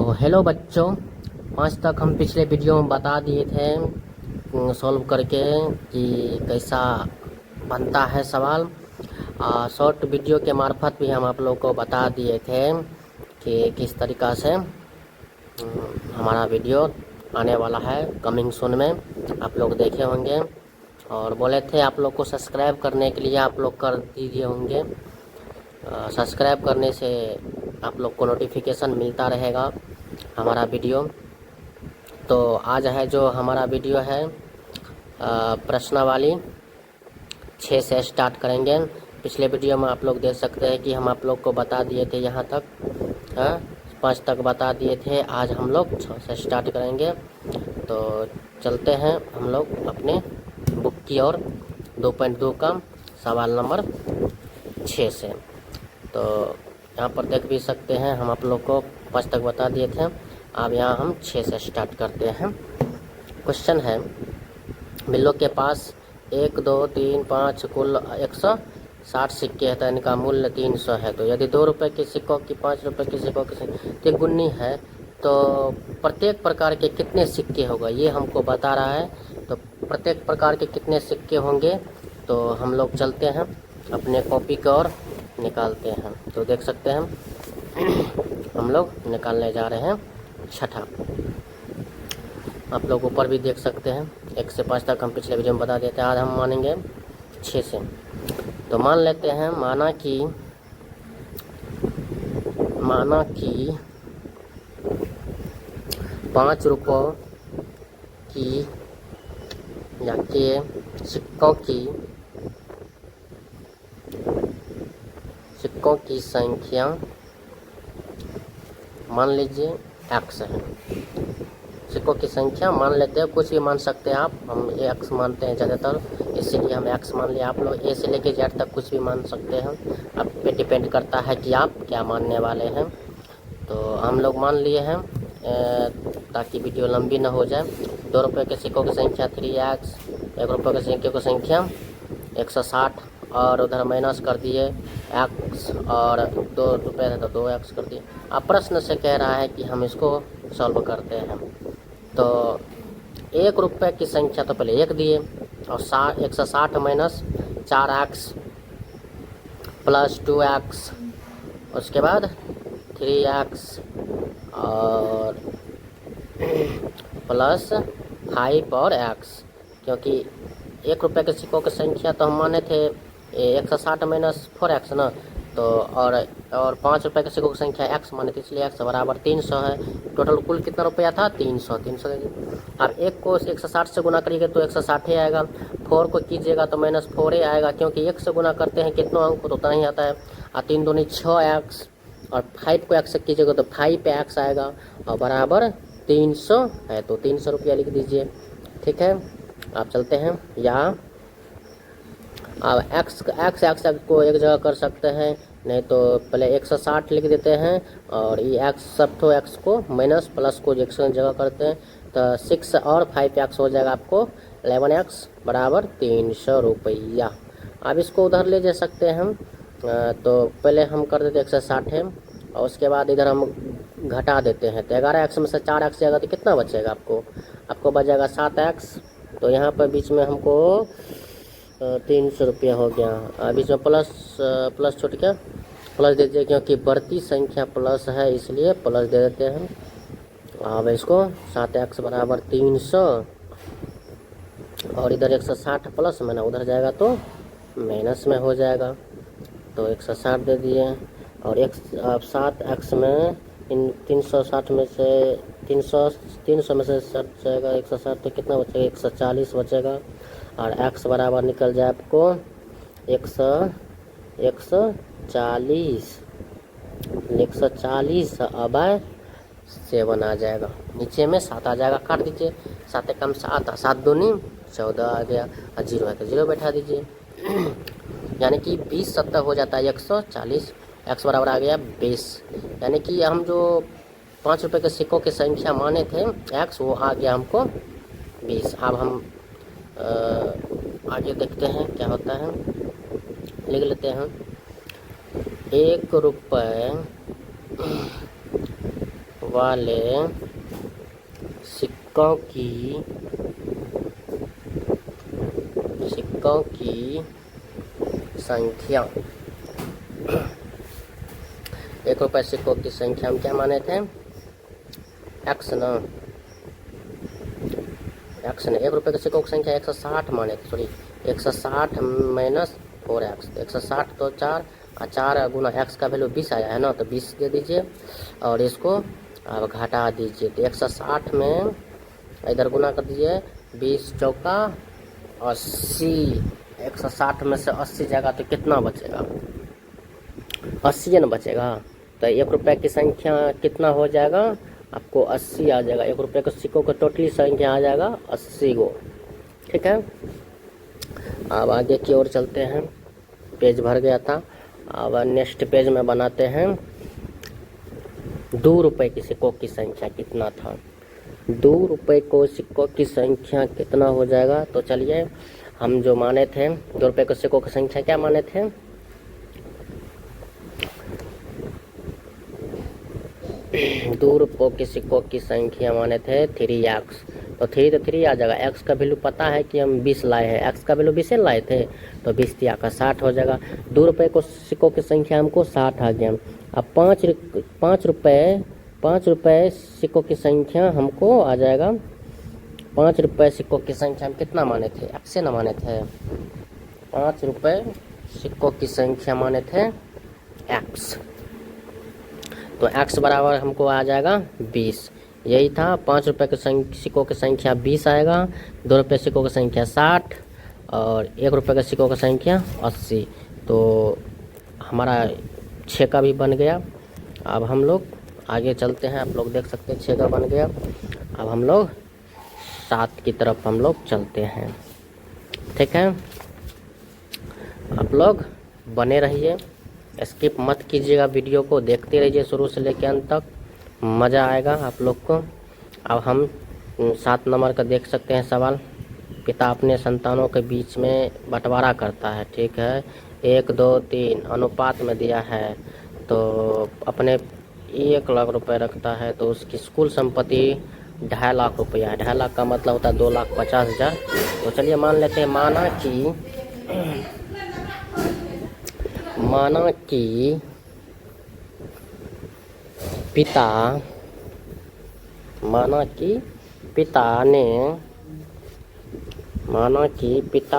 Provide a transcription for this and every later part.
Hello बच्चों, 5 तक हम पिछले वीडियो में बता दिए थे सॉल्व करके कि कैसा बनता है सवाल। शॉर्ट वीडियो के मार्फत भी हम आप लोग को बता दिए थे कि किस तरीक़ा से हमारा वीडियो आने वाला है कमिंग सून में। आप लोग देखे होंगे और बोले थे आप लोग को सब्सक्राइब करने के लिए, आप लोग कर दीजिए होंगे। सब्सक्राइब करने से आप लोग को नोटिफिकेशन मिलता रहेगा हमारा वीडियो। तो आज है जो हमारा वीडियो है प्रश्नावली 6 से स्टार्ट करेंगे। पिछले वीडियो में आप लोग देख सकते हैं कि हम आप लोग को बता दिए थे यहाँ तक 5 तक बता दिए थे। आज हम लोग 6 से स्टार्ट करेंगे। तो चलते हैं हम लोग अपने बुक की ओर 2.2 का सवाल नंबर 6 से। तो यहाँ पर देख भी सकते हैं हम आप लोग को 5 तक बता दिए थे। अब यहाँ हम 6 से स्टार्ट करते हैं। क्वेश्चन है, बिल्लो के पास 1, 2, 3, 5 कुल 160 सिक्के हैं, तो इनका मूल्य 300 है। तो यदि 2 रुपये के सिक्कों की, 5 रुपये के सिक्कों की गुन्नी है तो प्रत्येक प्रकार के कितने सिक्के होगा, ये हमको बता रहा है। तो प्रत्येक प्रकार के कितने सिक्के होंगे, तो हम लोग चलते हैं अपने कॉपी की ओर निकालते हैं। तो देख सकते हैं हम लोग निकालने जा रहे हैं छठा। आप लोग ऊपर भी देख सकते हैं 1 से 5 तक हम पिछले वीडियो में बता देते हैं। आज हम मानेंगे 6 से। तो मान लेते हैं, माना कि 5 रुपयों की या के सिक्कों की संख्या मान लीजिए x है। सिक्कों की संख्या मान लेते हैं, कुछ भी मान सकते हैं आप, हम x मानते हैं ज़्यादातर, इसीलिए हम x मान लिया। आप लोग a से लेके z तक कुछ भी मान सकते हैं, आप पे डिपेंड करता है कि आप क्या मानने वाले हैं। तो हम लोग मान लिए हैं ताकि वीडियो लंबी ना हो जाए। 2 रुपये के सिक्कों की संख्या 3x, 1 रुपये के सिक्के की संख्या 160 और उधर माइनस कर दिए x, और 2 रुपये है तो 2x कर दिए। अब प्रश्न से कह रहा है कि हम इसको सॉल्व करते हैं। तो 1 रुपये की संख्या तो पहले 1 दिए, और 160 माइनस 4x प्लस 2x, उसके बाद 3x और प्लस 5 और x। क्योंकि 1 रुपये के सिक्कों की संख्या तो हम माने थे 160 माइनस 4x ना, तो और 5 रुपये के सिक्कों की संख्या x माने थे, इसलिए x बराबर 300 है। टोटल कुल कितना रुपया था, 300। अब 1 को 160 से गुना करिएगा तो 160 ही आएगा, 4 को कीजिएगा तो माइनस 4 ही आएगा, क्योंकि 1 से गुना करते हैं कितना अंक तो उतना ही आता है। और 3 दूनी 6x, और 5 को x से कीजिएगा तो 5x आएगा, और बराबर 300 है। तो 300 रुपया लिख दीजिए, ठीक है। आप चलते हैं, या अब x को एक जगह कर सकते हैं, नहीं तो पहले 160 लिख देते हैं, और ये x सब तो x को माइनस प्लस को एक जगह करते हैं, तो 6 और 5x हो जाएगा आपको 11x बराबर 300 रुपया। अब इसको उधर ले जा सकते हैं हम। तो पहले हम कर देते 160 है, और उसके बाद इधर हम घटा देते हैं। तो 11x में से 4x जाएगा तो कितना बचेगा आपको बचेगा 7x। तो यहाँ पर बीच में हमको 300 रुपया हो गया। बीच में प्लस छूट गया, प्लस दे दीजिए, क्योंकि बढ़ती संख्या प्लस है इसलिए प्लस दे देते हैं। अब इसको 7x बराबर 300, और इधर 160 प्लस में ना उधर जाएगा तो माइनस में हो जाएगा। तो 160 दे दिए, और 7x में इन 360 में से 300 में से 60 जाएगा 160, तो कितना बचेगा 140 बचेगा। और x बराबर निकल जाए आपको 140 अब 7 आ जाएगा, नीचे में 7 आ जाएगा, काट दीजिए। 7 कम 7, 7 दूनी 14 आ गया, और 0 है तो 0 बैठा दीजिए। यानी कि 20 70 हो जाता है 140। x बराबर आ गया 20, यानी कि हम जो 5 रुपये के सिक्कों की संख्या माने थे x, वो आ गया हमको 20। अब हम आगे देखते हैं क्या होता है, लिख लेते हैं। 1 रुपये वाले सिक्कों की संख्या। 1 रुपये सिक्कों की संख्या हम क्या माने थे? एक्स न, एक्स ने 1 रुपये के सिक्कों की संख्या 160 माने थे, सॉरी 160 माइनस 4x। 160 तो 4 और 4 गुना एक्स का वैल्यू 20 आया है ना, तो 20 दे दीजिए और इसको अब घटा दीजिए। तो 160 में इधर गुना कर दीजिए, 20 चौका 80। 160 में से 80 जाएगा तो कितना बचेगा? 80 न बचेगा। तो 1 रुपये की संख्या कितना हो जाएगा? आपको 80 आ जाएगा। 1 रुपये के सिक्कों का टोटली संख्या आ जाएगा 80 गो। ठीक है, अब आगे की ओर चलते हैं। पेज भर गया था, अब नेक्स्ट पेज में बनाते हैं। 2 रुपये के सिक्कों की संख्या कितना था? 2 रुपये को सिक्कों की संख्या कितना हो जाएगा? तो चलिए हम जो माने थे 2 रुपये के सिक्कों की संख्या क्या माने थे? 2 रुपयों के सिक्कों की संख्या माने थे 3x। तो 3 तो 3 आ जाएगा। x का वैल्यू पता है कि हम 20 लाए हैं, x का वैल्यू 20 लाए थे, तो 20 तिया का 60 हो जाएगा। 2 रुपये को सिक्कों की संख्या हमको 60 आ गया। अब 5 रुपये सिक्कों की संख्या हमको आ जाएगा। 5 रुपये सिक्कों की संख्या हम कितना माने थे? x से न माने थे। 5 रुपये सिक्कों की संख्या माने थे x, तो x बराबर हमको आ जाएगा 20। यही था, 5 रुपये के सिक्कों की संख्या 20 आएगा, 2 रुपये सिक्कों की संख्या 60 और 1 रुपये के सिक्कों की संख्या 80। तो हमारा 6 का भी बन गया। अब हम लोग आगे चलते हैं। आप लोग देख सकते हैं 6 का बन गया। अब हम लोग 7 की तरफ हम लोग चलते हैं। ठीक है, आप लोग बने रहिए, स्किप मत कीजिएगा, वीडियो को देखते रहिए शुरू से लेकर अंत तक, मज़ा आएगा आप लोग को। अब हम 7 नंबर का देख सकते हैं सवाल। पिता अपने संतानों के बीच में बंटवारा करता है। ठीक है, 1, 2, 3 अनुपात में दिया है, तो अपने 1 लाख रुपए रखता है, तो उसकी कुल संपत्ति 2.5 लाख रुपया है। 2.5 लाख का मतलब होता है 2,50,000। तो चलिए मान लेते हैं, माना कि पिता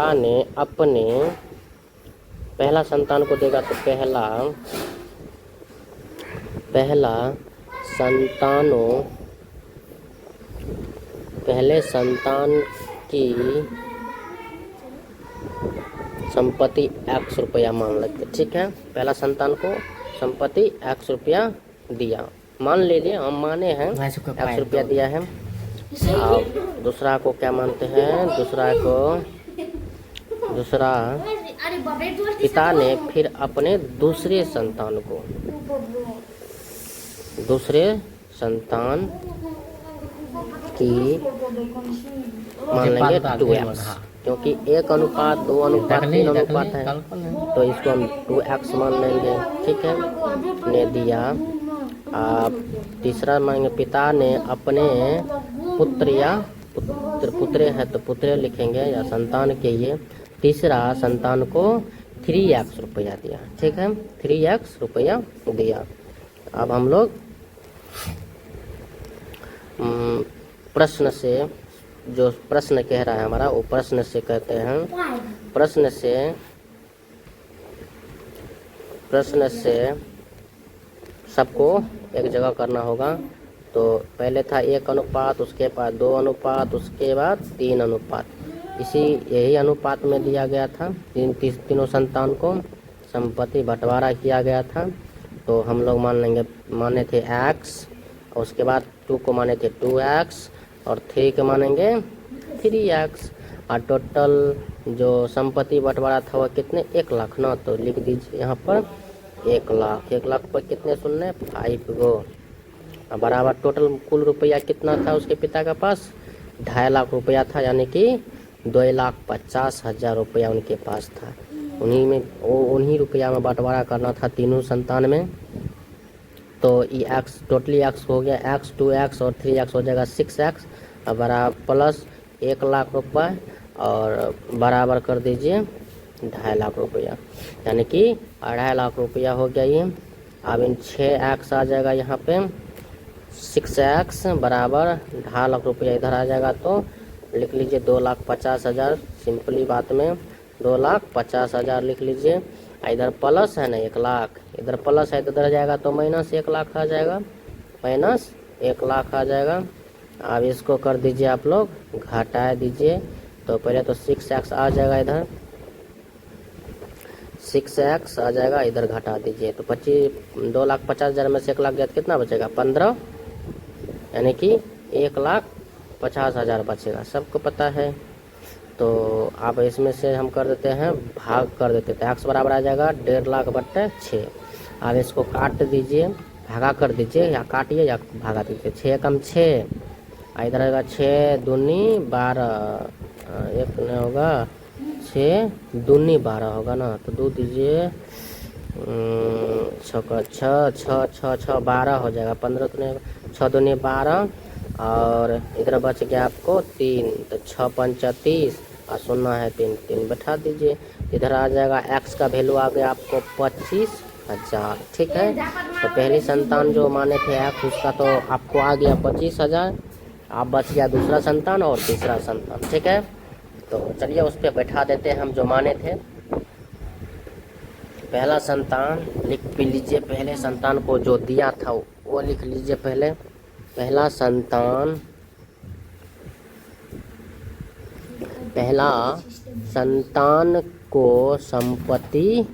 ने अपने पहला संतान को देगा, तो पहले संतान की संपत्ति x रुपया मान लेते। ठीक है, पहला संतान को संपत्ति x रुपया दिया, मान लीजिए, हम माने हैं x रुपया दिया है। अब दूसरा को क्या मानते हैं? दूसरा पिता ने फिर अपने दूसरे संतान की मान लेंगे 2x, क्योंकि 1 अनुपात 2 अनुपात 3 अनुपात है, तो इसको हम 2x मान लेंगे। ठीक है, ने दिया। आप तीसरा मानेंगे, पिता ने अपने पुत्र है तो पुत्र लिखेंगे, या संतान के लिए तीसरा संतान को 3x रुपया दिया। ठीक है, 3x रुपया दिया। अब हम लोग प्रश्न से, जो प्रश्न कह रहा है हमारा, वो प्रश्न से कहते हैं, प्रश्न से सबको एक जगह करना होगा। तो पहले था 1 अनुपात, उसके बाद 2 अनुपात, उसके बाद 3 अनुपात। यही अनुपात में दिया गया था। तीनों संतान को संपत्ति बंटवारा किया गया था। तो हम लोग माने थे x, और उसके बाद 2 को माने थे 2x, और 3 के मानेंगे 3x। और टोटल जो संपत्ति बंटवारा था वो कितने? 1 लाख ना, तो लिख दीजिए यहाँ पर 1 लाख। 1 लाख पर कितने शून्य? 5 गो। बराबर टोटल कुल रुपया कितना था उसके पिता के पास? 2.5 लाख रुपया था, यानी कि 2,50,000 रुपया उनके पास था। उन्हीं रुपया में बंटवारा करना था तीनों संतान में। तो ये एक्स टोटली एक्स हो गया, एक्स 2x और 3x हो जाएगा 6x, और बराबर प्लस 1,00,000 रुपये और बराबर कर दीजिए 2.5 लाख रुपया, यानी कि 2.5 लाख रुपया हो गया ये। अब इन 6x आ जाएगा यहाँ पे, 6x बराबर 2.5 लाख रुपया इधर आ जाएगा, तो लिख लीजिए 2,50,000, सिंपली बात में 2,50,000 लिख लीजिए। इधर प्लस है ना 1,00,000, इधर प्लस है तो इधर जाएगा तो माइनस 1,00,000 आ जाएगा, माइनस 1,00,000 आ जाएगा। अब इसको कर दीजिए आप लोग, घटा दीजिए, तो पहले तो 6x आ जाएगा, इधर 6x आ जाएगा, इधर घटा दीजिए, तो 2,50,000 में से 1,00,000 गया तो कितना बचेगा 15, यानी कि 1,50,000 बचेगा, सबको पता है। तो आप इसमें से हम कर देते हैं भाग कर देते हैं, तो x बराबर आ जाएगा 1.5 लाख बट्टे 6। अब इसको काट दीजिए, भागा कर दीजिए, या काटिए या भागा दीजिए, 6 कम 6, इधर आएगा 6 दूनी 12, एक नहीं होगा 6 दूनी 12 होगा ना, तो 2 दीजिए, 6 12 हो जाएगा, 15 दूनी 6 दूनी 12, और इधर बच गया आपको 3, तो 6 पंचा 30 और 0 है 3, 3 बैठा दीजिए। इधर आ जाएगा x का वैल्यू आ गया आपको 25,000, ठीक है। तो पहली संतान जो माने थे x, उसका तो आपको आ गया 25,000, आप बच गया दूसरा संतान और तीसरा संतान, ठीक है। तो चलिए उस पर बैठा देते हैं हम जो माने थे। पहला संतान लिख भी लीजिए, पहले संतान को जो दिया था वो लिख लीजिए पहले। पहला संतान को संपत्ति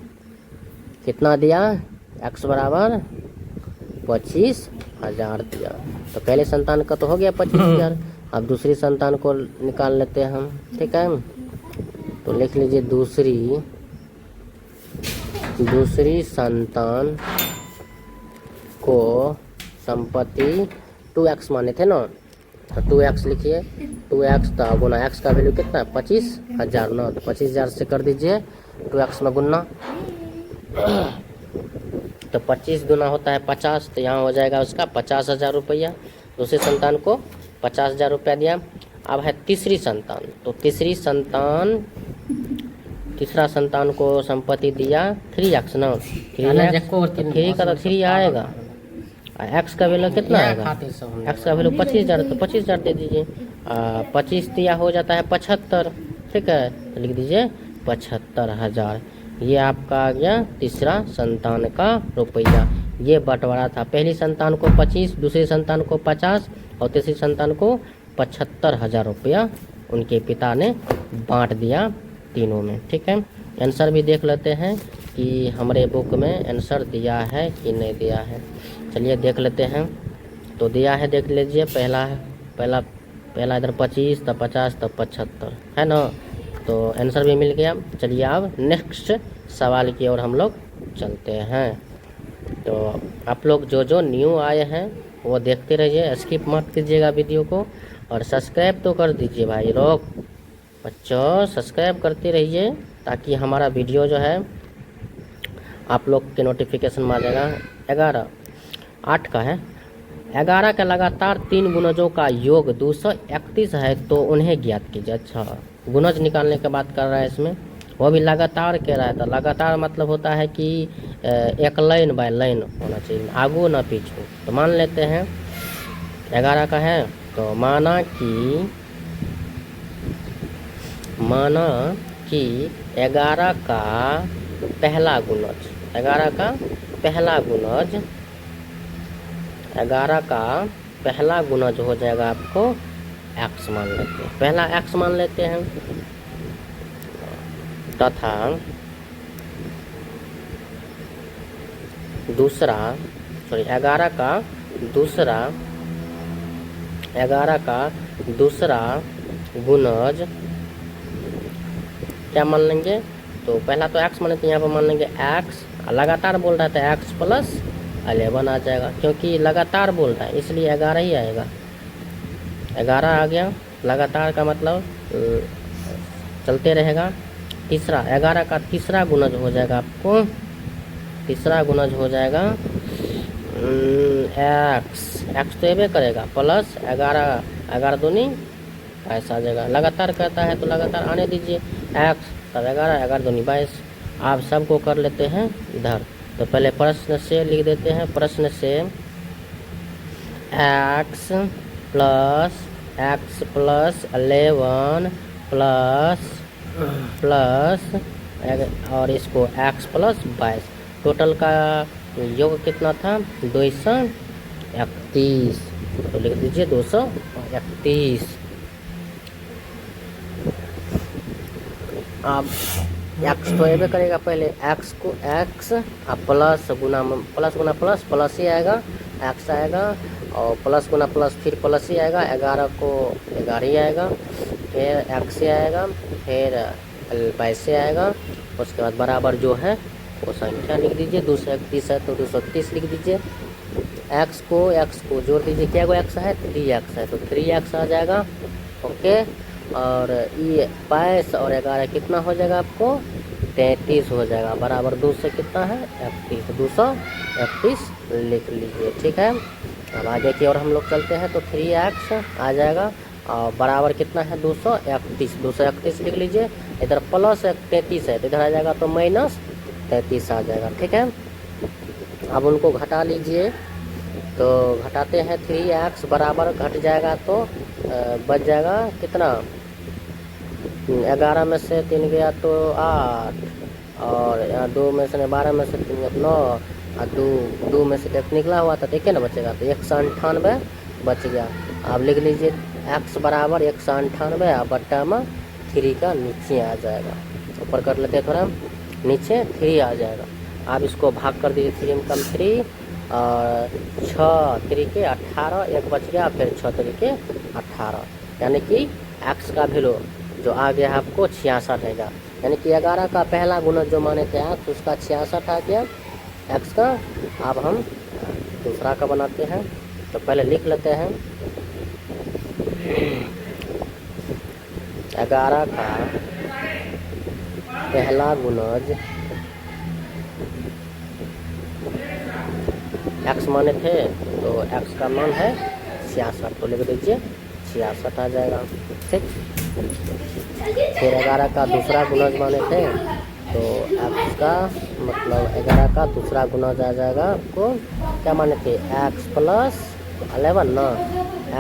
कितना दिया, x बराबर 25,000 दिया। तो पहले संतान का तो हो गया 25,000, अब दूसरी संतान को निकाल लेते हैं हम, ठीक है। तो लिख लीजिए दूसरी संतान को संपत्ति 2x माने थे ना, तो 2x लिखिए, 2x तो गुना x का वैल्यू कितना है 25,000 ना, तो 25,000 से कर दीजिए 2x में गुना, तो 25 गुना होता है 50, तो यहाँ हो जाएगा उसका 50,000 रुपया। दूसरी संतान को 50,000 रुपया दिया। अब है तीसरी संतान, तो तीसरा संतान को संपत्ति दिया 3x ना, 3 का तो 3 आएगा, x का वैल्यू कितना आएगा, x का वैल्यू 25,000, तो 25,000 दे दीजिए। 25 दिया हो जाता है 75, ठीक है, तो लिख दीजिए 75,000। ये आपका आ गया तीसरा संतान का रुपया। ये बंटवारा था, पहली संतान को 25, दूसरी संतान को 50 और तीसरी संतान को 75,000 रुपया उनके पिता ने बांट दिया तीनों में, ठीक है। आंसर भी देख लेते हैं कि हमारे बुक में आंसर दिया है कि नहीं दिया है। चलिए देख लेते हैं, तो दिया है, देख लीजिए। पहला इधर 25, तब 50, तब 75 है ना, तो आंसर भी मिल गया। चलिए अब नेक्स्ट सवाल की ओर हम लोग चलते हैं। तो आप लोग जो न्यू आए हैं वो देखते रहिए, स्किप मत कीजिएगा वीडियो को, और सब्सक्राइब तो कर दीजिए भाई, रोक बच्चों सब्सक्राइब करते रहिए, ताकि हमारा वीडियो जो है आप लोग के नोटिफिकेशन में आ जाएगा। 8 का है, 11 के लगातार 3 गुणजों का योग 231 है, तो उन्हें ज्ञात कीजिए। अच्छा, गुणज निकालने की बात कर रहा है इसमें, वो भी लगातार कह रहा है। तो लगातार मतलब होता है कि एक लाइन बाय लाइन होना चाहिए, आगू ना पीछू। तो मान लेते हैं 11 का है, तो माना कि 11 का पहला गुणज, 11 का पहला गुणज हो जाएगा आपको x मान लेते हैं, पहला x मान लेते हैं, तथा दूसरा 11 का दूसरा गुणज क्या मान लेंगे, तो पहला तो x मान लेते हैं, यहाँ पर मान लेंगे x, लगातार बोल रहा था x प्लस 11 आ जाएगा, क्योंकि लगातार बोल रहा है इसलिए 11 ही आएगा। 11 आ गया, लगातार का मतलब चलते रहेगा। तीसरा 11 का तीसरा गुणज हो जाएगा आपको, तीसरा गुणज हो जाएगा एक्स तो ये करेगा प्लस 11, 11 दूनी ऐसा आ जाएगा। लगातार कहता है तो लगातार आने दीजिए। एक्स तब 11, 11 दूनी 22। आप सबको कर लेते हैं इधर। तो पहले प्रश्न से लिख देते हैं। प्रश्न से एक्स प्लस 11 प्लस और इसको x प्लस 22 टोटल का योग कितना था 231। तो लिख दीजिए 231। अब x तो ये करेगा पहले x को x प्लस गुना प्लस ही आएगा, x आएगा और प्लस गुना प्लस फिर प्लस ही आएगा, 11 को 11 ही आएगा, फिर x ही आएगा, फिर 22 से आएगा। उसके बाद बराबर जो है वो संख्या लिख दीजिए। 231 है तो 230 लिख दीजिए। x को जोड़ दीजिए। क्या को x है 3x है तो 3x आ जाएगा। ओके। और ये 22 और 11 कितना हो जाएगा आपको 33 हो जाएगा। बराबर 2 से कितना है 31, 231 लिख लीजिए। ठीक है। अब आगे की और हम लोग चलते हैं तो 3x आ जाएगा और बराबर कितना है 231 लिख लीजिए। इधर प्लस 33 है तो इधर आ जाएगा तो माइनस 33 आ जाएगा। ठीक है। अब उनको घटा लीजिए। तो घटाते हैं 3x बराबर घट जाएगा तो बच जाएगा कितना 11 में से 3 गया तो 8 और 2 में से 12 में से 3 गया 9 और 2 में से 1 निकला हुआ था ठीक है ना बचेगा तो 198 बच गया। आप लिख लीजिए x बराबर 198 और बट्टा में 3 का नीचे आ जाएगा। ऊपर कर लेते हैं थोड़ा नीचे 3 आ जाएगा। आप इसको भाग कर दीजिए 3 में कम 3 और 6 3 के 18 1 बच गया फिर 6 3 के 18 यानी कि x का वैल्यू जो आ गया आपको 66 आएगा। यानी कि 11 का पहला गुणज जो माने थे आप उसका 66 आ गया x का। अब हम दूसरा का बनाते हैं तो पहले लिख लेते हैं 11 का पहला गुणज x माने थे तो x का मान है 66 तो लिख दीजिए 66 आ जाएगा। ठीक। फिर 11 का दूसरा गुणज माने थे तो x का मतलब 11 का दूसरा गुणज आ जाएगा आपको क्या माने थे x प्लस 11 ना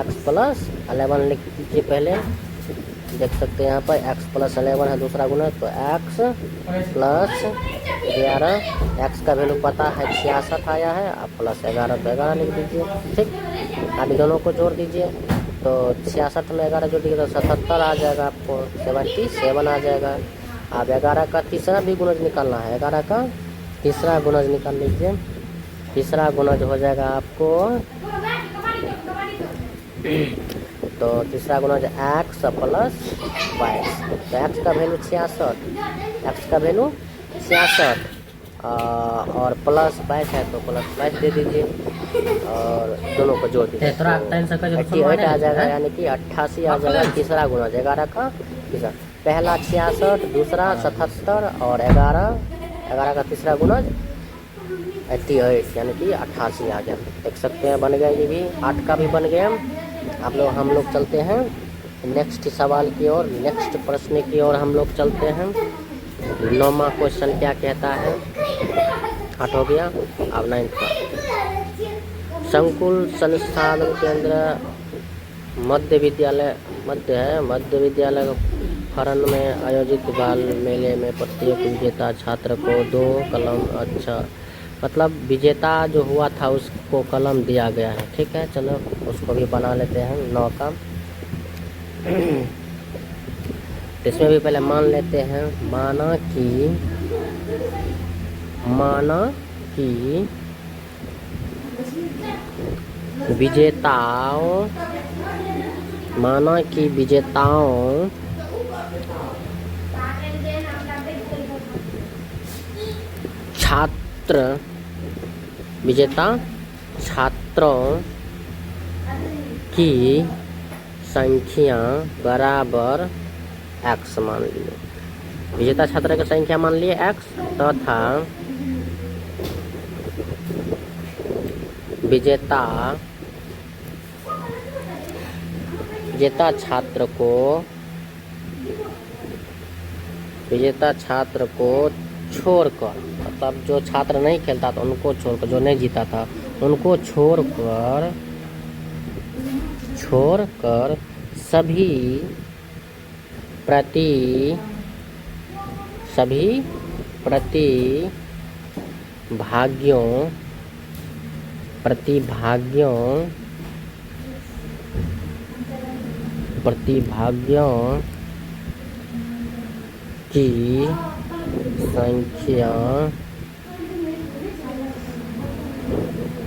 x प्लस 11 लिख दीजिए। पहले देख सकते हैं यहाँ पर x प्लस 11 है दूसरा गुणज तो x प्लस 11 x का वैल्यू पता है 66 आया है अब प्लस 11 तो 11 लिख दीजिए। ठीक। अभी दोनों को जोड़ दीजिए तो 66 में 11 जोड़ दीजिए तो 77 आ जाएगा आपको 77 आ जाएगा। अब 11 का तीसरा भी गुणज निकालना है। 11 का तीसरा गुणज निकाल लीजिए। तीसरा गुणज हो जाएगा आपको तो तीसरा गुणज x प्लस 22 तो x का वैल्यू 66 x का वैल्यू 66 और प्लस 22 है तो प्लस 22 दे दीजिए और दोनों को जोड़ दीजिए तो 88 आ जाएगा यानी कि 88 आ जाएगा। तीसरा गुणज 11 का तीसरा पहला 66 दूसरा 77 और 11 का तीसरा गुणज 88 यानी कि 88 आ गया। देख सकते हैं बन गया ये भी 8 का भी बन गया। हम लोग चलते हैं नेक्स्ट सवाल की ओर नेक्स्ट प्रश्न की ओर हम लोग चलते हैं। 9वां क्वेश्चन क्या कहता है 8 हो गया। अब 9th का संकुल संस्थान केंद्र मध्य विद्यालय फरन में आयोजित बाल मेले में प्रत्येक विजेता छात्र को 2 कलम मतलब विजेता जो हुआ था उसको कलम दिया गया है। ठीक है। चलो उसको भी बना लेते हैं 9 का। इसमें भी पहले मान लेते हैं माना कि विजेताओं छात्रों की संख्या बराबर x मान लिए। विजेता छात्र की संख्या मान लिए x तथा विजेता छात्र को छोड़कर, मतलब जो छात्र नहीं खेलता था उनको छोड़कर, जो नहीं जीता था उनको छोड़कर सभी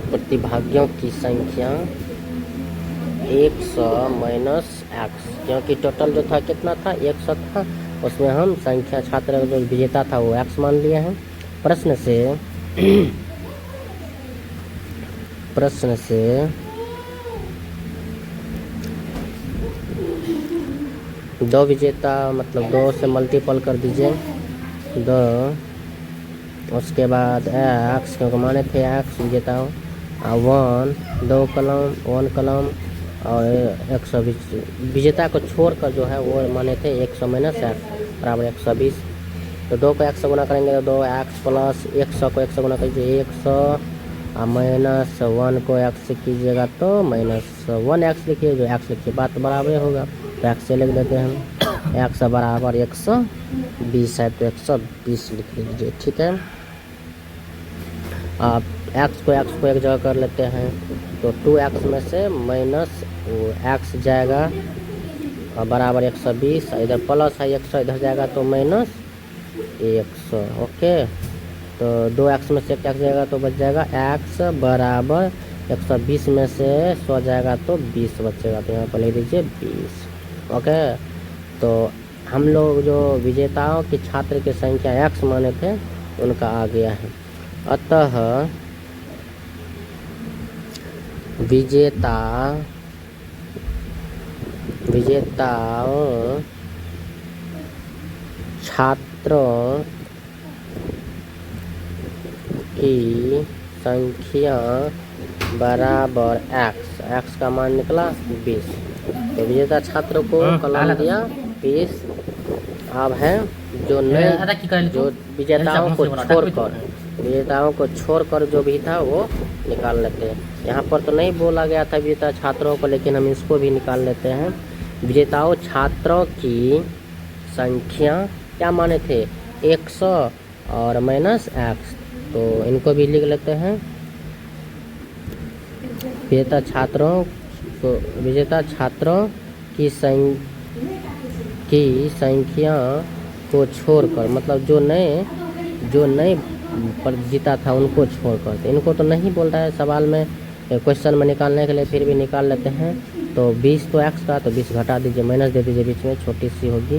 प्रतिभागियों की संख्या 100 माइनस एक्स, क्योंकि टोटल जो था कितना था, 100 था, उसमें हम संख्या छात्र जो विजेता था वो एक्स मान लिए हैं। प्रश्न से दो विजेता, मतलब 2 से मल्टीपल कर दीजिए 2, उसके बाद एक्स, क्योंकि माने थे एक्स विजेता, 1 कलम और 120 विजेता को छोड़कर जो है वो माने थे 100 माइनस एक्स बराबर 120। तो 2 को 1 से गुना करेंगे तो 2x प्लस 100 को 1 से गुना कीजिए 100 और माइनस 1 को x से कीजिएगा तो माइनस 1x लिखिए, जो x लिखिए बात बराबर होगा, तो x से लिख देते हैं हम, x बराबर 120 है तो 120 लिख लीजिए, ठीक है। आप x को एक जगह कर लेते हैं तो 2x में से माइनस x जाएगा और बराबर 120, इधर प्लस है 100, इधर जाएगा तो माइनस 100, ओके। तो 2x में से 1 जाएगा तो बच जाएगा x बराबर 120 में से 100 जाएगा तो 20 बचेगा, तो यहाँ पर लिख दीजिए 20, ओके। तो हम लोग जो विजेताओं की छात्र की संख्या x माने थे उनका आ गया है। अतः विजेताओं छात्रों की संख्या बराबर x का मान निकला 20। तो विजेता छात्रों को कलम दिया 20। अब है जो विजेताओं को छोड़कर जो भी था वो निकाल लेते हैं। यहाँ पर तो नहीं बोला गया था विजेता छात्रों को, लेकिन हम इसको भी निकाल लेते हैं। विजेताओं छात्रों की संख्या क्या माने थे 100 और माइनस x, तो इनको भी लिख लेते हैं। विजेता छात्रों की संख्या को छोड़कर, मतलब जो नए पर जीता था उनको छोड़कर, तो इनको तो नहीं बोल रहा है सवाल में, क्वेश्चन में निकालने के लिए फिर भी निकाल लेते हैं। तो 20 तो x का, तो 20 घटा दीजिए, माइनस दे दीजिए बीच में, छोटी सी होगी,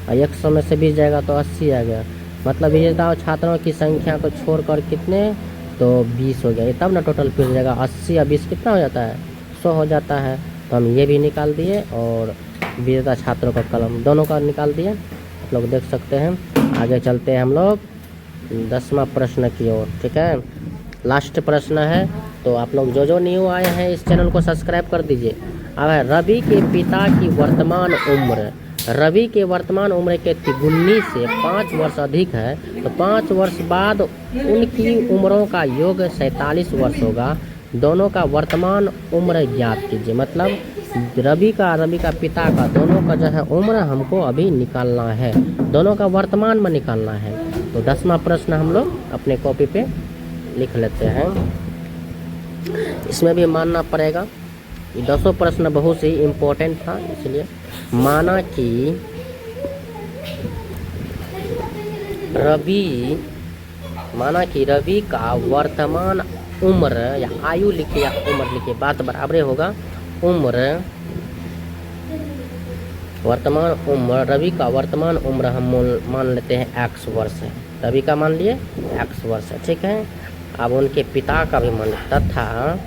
और 100 में से 20 जाएगा तो 80 आ गया। मतलब विजेताओं छात्रों की संख्या को छोड़कर कितने, तो 20 हो गया, तब ना टोटल फिर हो जाएगा 80 और 20 कितना हो जाता है 100 हो जाता है। तो हम ये भी निकाल दिए और विजेता छात्रों का कलम दोनों का निकाल दिए, आप लोग देख सकते हैं। आगे चलते हैं हम लोग 10वां प्रश्न की ओर, ठीक है। लास्ट प्रश्न है, तो आप लोग जो न्यू आए हैं इस चैनल को सब्सक्राइब कर दीजिए। अब है रवि के पिता की वर्तमान उम्र, रवि के वर्तमान उम्र के तिगुनी से 5 वर्ष अधिक है, तो 5 वर्ष बाद उनकी उम्रों का योग 47 वर्ष होगा। दोनों का वर्तमान उम्र ज्ञात कीजिए। मतलब रवि का पिता का दोनों का जो है उम्र हमको अभी निकालना है, दोनों का वर्तमान में निकालना है। तो 10वां प्रश्न हम लोग अपने कॉपी पे लिख लेते हैं। इसमें भी मानना पड़ेगा, 10 प्रश्न बहुत ही इम्पोर्टेंट था, इसलिए माना कि रवि का वर्तमान उम्र, या आयु लिखिए या उम्र लिखिए, बात बराबर होगा। रवि का वर्तमान उम्र हम मान लेते हैं x वर्ष है, रवि का मान लिए x वर्ष है, ठीक है। अब उनके पिता का भी मान, तथा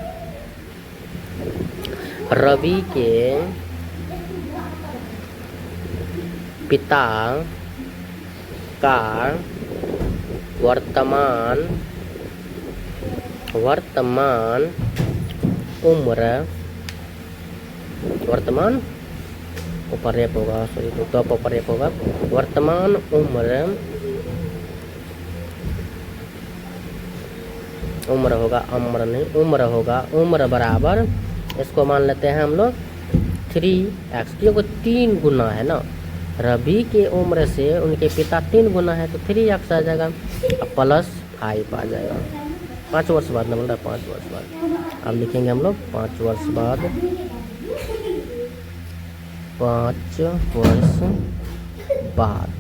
रवि के पिता का वर्तमान उम्र, वर्तमान ऊपर रेप होगा, सॉरी तो ऊपर रेप होगा, वर्तमान उम्र, उम्र होगा अम्र नहीं, उम्र होगा, उम्र बराबर, इसको मान लेते हैं हम लोग 3x, क्योंकि 3 गुना है ना, रवि के उम्र से उनके पिता 3 गुना है तो 3x आ जाएगा, अब प्लस 5 आ जाएगा। 5 वर्ष बाद ना, बोल रहा है 5 वर्ष बाद। अब लिखेंगे हम लोग 5 वर्ष बाद, 5 वर्ष बाद,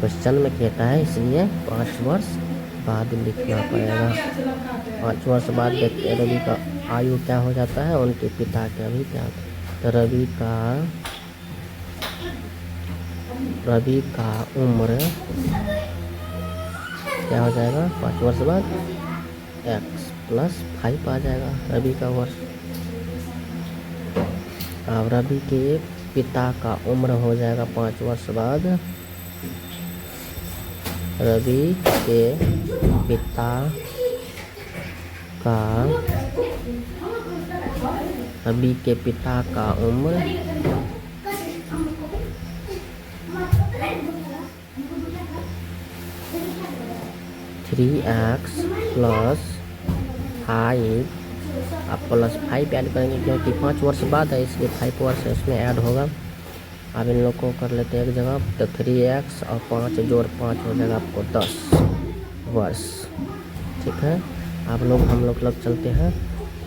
क्वेश्चन में कहता है इसलिए 5 वर्ष बाद लिखना पड़ेगा। 5 वर्ष बाद देखते हैं रवि का आयु क्या हो जाता है, उनके पिता का भी क्या, तो रवि का उम्र क्या हो जाएगा 5 वर्ष बाद, x प्लस 5 आ जाएगा रवि का वर्ष। अब रवि के पिता का उम्र हो जाएगा 5 वर्ष बाद, रवि के पिता का उम्र 3x प्लस 5, अब प्लस 5 ऐड करेंगे क्योंकि 5 वर्ष बाद है इसलिए 5 वर्ष इसमें ऐड होगा। अब इन लोग को कर लेते हैं एक जगह, तो 3x और 5 जोड़ 5 हो जाएगा आपको 10 वर्ष। ठीक है, आप लोग हम लोग चलते हैं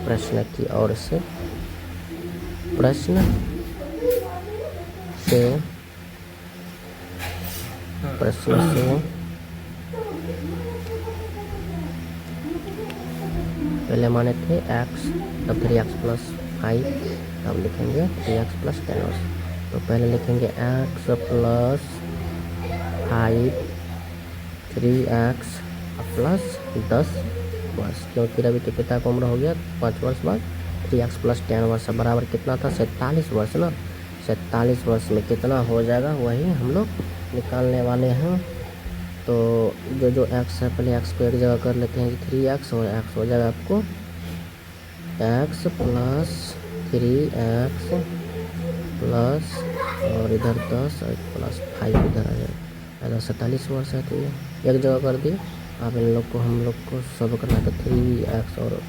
प्रश्न की ओर से। प्रश्न से पहले माने थे x, तब 3x प्लस 5, तब लिखेंगे 3x प्लस 10। तो पहले लिखेंगे x प्लस 5, 3x प्लस 10 वर्ष, क्योंकि रवि के पिता की उम्र हो गया 5 वर्ष बाद 3x प्लस 10 वर्ष बराबर कितना था, 47 वर्ष ना। 47 वर्ष में कितना हो जाएगा वही हम लोग निकालने वाले हैं। तो जो x है, पहले x को एक जगह कर लेते हैं, 3x और x हो जाएगा आपको x प्लस 3x प्लस और इधर 10 और प्लस 5 इधर आ जाएगा, 47 वर्ष है। तो ये एक जगह कर दिए। अब इन लोग को हम लोग को सब करना है, तो 3x और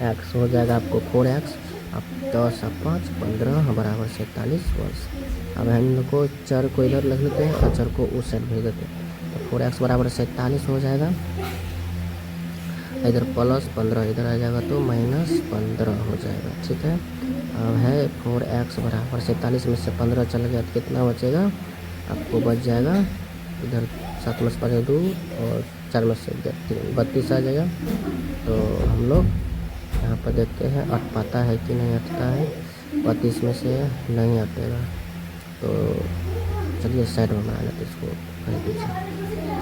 x हो जाएगा आपको 4x, अब 10 और 5 15 बराबर 47 वर्ष। अब हम लोग को चर को इधर लिख लेते हैं और चर को उस साइड भेज देते हैं, तो 4x बराबर 47 हो जाएगा, इधर प्लस 15 इधर आ जाएगा तो माइनस 15 हो जाएगा। ठीक है, अब है 4x बराबर 47 में से 15 चल गया तो कितना बचेगा आपको, बच जाएगा इधर 7 में से 5 2 और 4 में से 3 32 आ जाएगा। तो हम लोग यहाँ पर देखते हैं अट पाता है कि नहीं अटता है, 32 में से नहीं अटेगा। तो चलिए साइड में बना लेते इसको, कहीं पीछे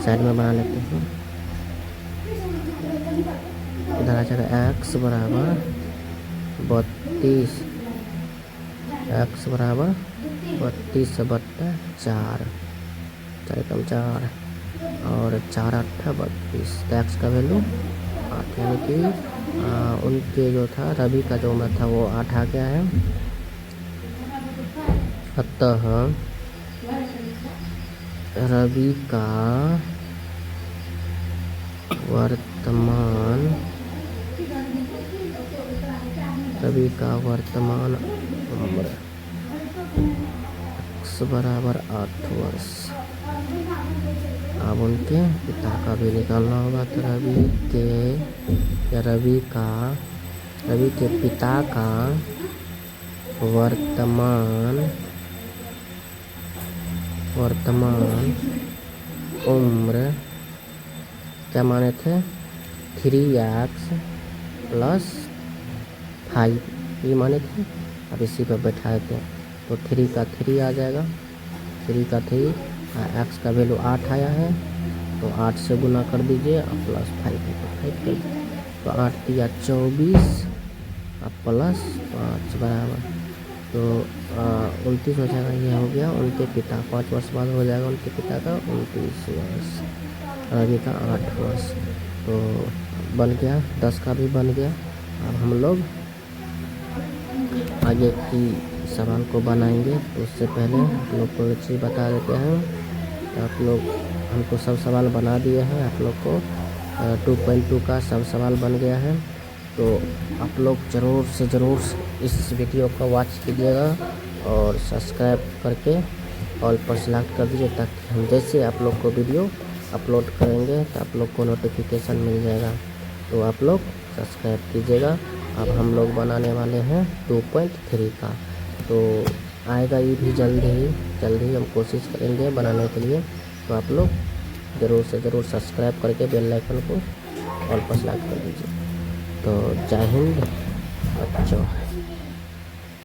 साइड में बना लेते हैं। इधर आ जाएगा x बराबर 32, x बराबर 32/4, 4 कम 4 और 4 8 32, तो x का वैल्यू 8, यानी कि उनके जो था रवि का जो उम्र था वो 8 आ गया है। अतः रवि का वर्तमान उम्र x बराबर 8 वर्ष। अब उनके पिता का भी निकालना होगा, तो रवि के पिता का वर्तमान उम्र क्या माने थे, 3x प्लस 5 ये माने थे। अब इसी पर बैठा देते हैं, तो 3 का 3 आ जाएगा, 3 का 3, x का वैल्यू 8 आया है तो 8 से गुना कर दीजिए और प्लस 5 है तो 5 कर दीजिए, तो 8 दिया 24 और प्लस 5 बराबर तो 29 हो जाएगा। ये हो गया उनके पिता, 5 वर्ष बाद हो जाएगा उनके पिता का 29 वर्ष, रवि का 8 वर्ष। तो बन गया, 10 का भी बन गया, अब हम लोग आगे की सवाल को बनाएंगे। तो उससे पहले आप लोग को एक चीज़ बता देते हैं। तो आप लोग हमको सब सवाल बना दिए हैं। आप लोग को 2.2 का सब सवाल बन गया है। तो आप लोग ज़रूर से ज़रूर इस वीडियो को वॉच कीजिएगा और सब्सक्राइब करके ऑल पर सेलेक्ट कर दीजिए, ताकि हम जैसे आप लोग को वीडियो अपलोड करेंगे तो आप लोग को नोटिफिकेशन मिल जाएगा। तो आप लोग सब्सक्राइब कीजिएगा। अब हम लोग बनाने वाले हैं 2.3 का। तो आएगा ये भी जल्द ही हम कोशिश करेंगे बनाने के लिए। तो आप लोग ज़रूर से ज़रूर सब्सक्राइब करके बेल आइकन को ऑल पर सेलेक्ट कर दीजिए। तो जय हिंद बच्चों।